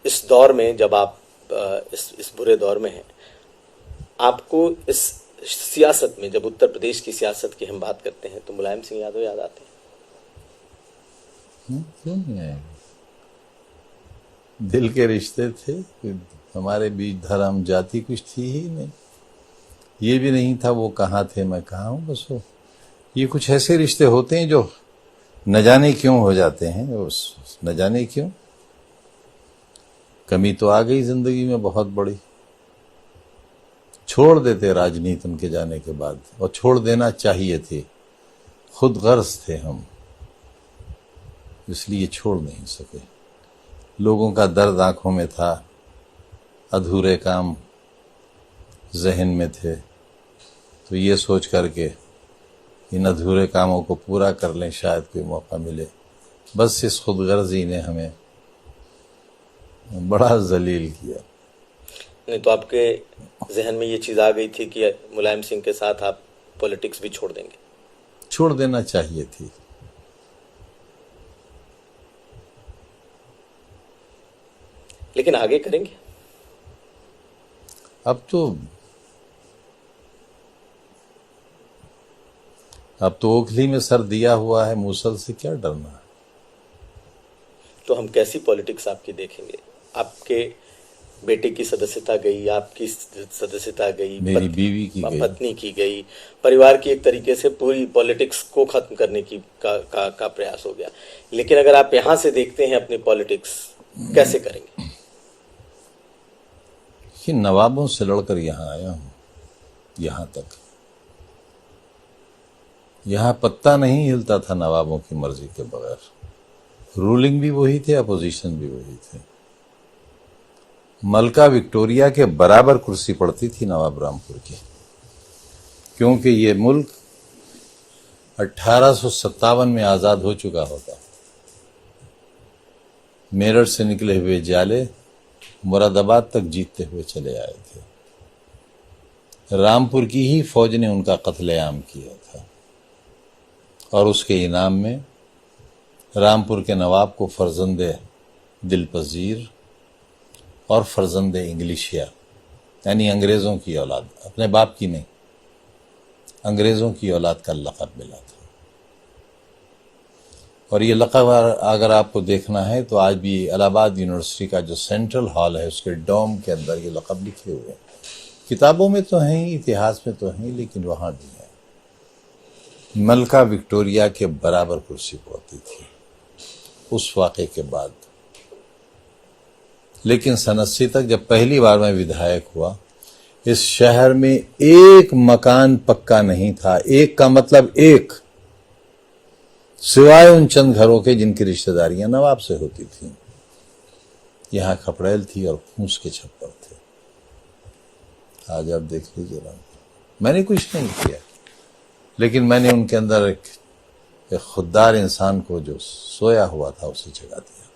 इस दौर में जब आप इस बुरे दौर में हैं, आपको इस सियासत में, जब उत्तर प्रदेश की सियासत की हम बात करते हैं तो मुलायम सिंह यादव याद आते हैं? क्यों नहीं आएंगे? दिल के रिश्ते थे, हमारे बीच धर्म जाति कुछ थी ही नहीं। ये भी नहीं था वो कहाँ थे मैं कहाँ हूँ, बस वो ये कुछ ऐसे रिश्ते होते हैं जो न जाने क्यों हो जाते हैं। न जाने क्यों कमी तो आ गई जिंदगी में बहुत बड़ी, छोड़ देते राजनीति उनके जाने के बाद, और छोड़ देना चाहिए थे, खुद गर्ज थे हम, इसलिए छोड़ नहीं सके। लोगों का दर्द आंखों में था, अधूरे काम जहन में थे, तो ये सोच करके इन अधूरे कामों को पूरा कर लें, शायद कोई मौका मिले। बस इस खुदगर्जी ने हमें बड़ा जलील किया। नहीं तो आपके जहन में ये चीज आ गई थी कि मुलायम सिंह के साथ आप पॉलिटिक्स भी छोड़ देंगे? छोड़ देना चाहिए थी। लेकिन आगे करेंगे? अब तो ओखली में सर दिया हुआ है, मूसल से क्या डरना है। तो हम कैसी पॉलिटिक्स आपकी देखेंगे? आपके बेटे की सदस्यता गई, आपकी सदस्यता गई, मेरी बीवी की गई, पत्नी की गई, परिवार की एक तरीके से पूरी पॉलिटिक्स को खत्म करने की का प्रयास हो गया। लेकिन अगर आप यहां से देखते हैं अपनी पॉलिटिक्स, कैसे करेंगे? कि नवाबों से लड़कर यहां आया हूं, यहां तक। यहां पत्ता नहीं हिलता था नवाबों की मर्जी के बगैर। रूलिंग भी वही थे, अपोजिशन भी वही थे। मलका विक्टोरिया के बराबर कुर्सी पड़ती थी नवाब रामपुर की, क्योंकि ये मुल्क 1857 में आजाद हो चुका होता। मेरठ से निकले हुए जाले मुरादाबाद तक जीतते हुए चले आए थे। रामपुर की ही फौज ने उनका कत्लेआम किया था, और उसके इनाम में रामपुर के नवाब को फर्जंदे दिलपजीर और फर्जंदे इंग्लिशिया, यानी अंग्रेजों की औलाद, अपने बाप की नहीं, अंग्रेजों की औलाद का लक़ब मिला था। और ये लक़ब अगर आपको देखना है तो आज भी इलाहाबाद यूनिवर्सिटी का जो सेंट्रल हॉल है उसके डोम के अंदर ये लक़ब लिखे हुए हैं। किताबों में तो हैं ही, इतिहास में तो हैं, लेकिन वहां भी है। मलका विक्टोरिया के बराबर कुर्सी पड़ती थी उस वाक़े के बाद। लेकिन सन 80 तक जब पहली बार मैं विधायक हुआ, इस शहर में एक मकान पक्का नहीं था। एक का मतलब एक, सिवाय उन चंद घरों के जिनकी रिश्तेदारियां नवाब से होती थी। यहां खपड़ेल थी और फूस के छप्पर थे। आज आप देख लीजिए, मैंने कुछ नहीं किया, लेकिन मैंने उनके अंदर एक खुददार इंसान को जो सोया हुआ था उसे जगा दिया।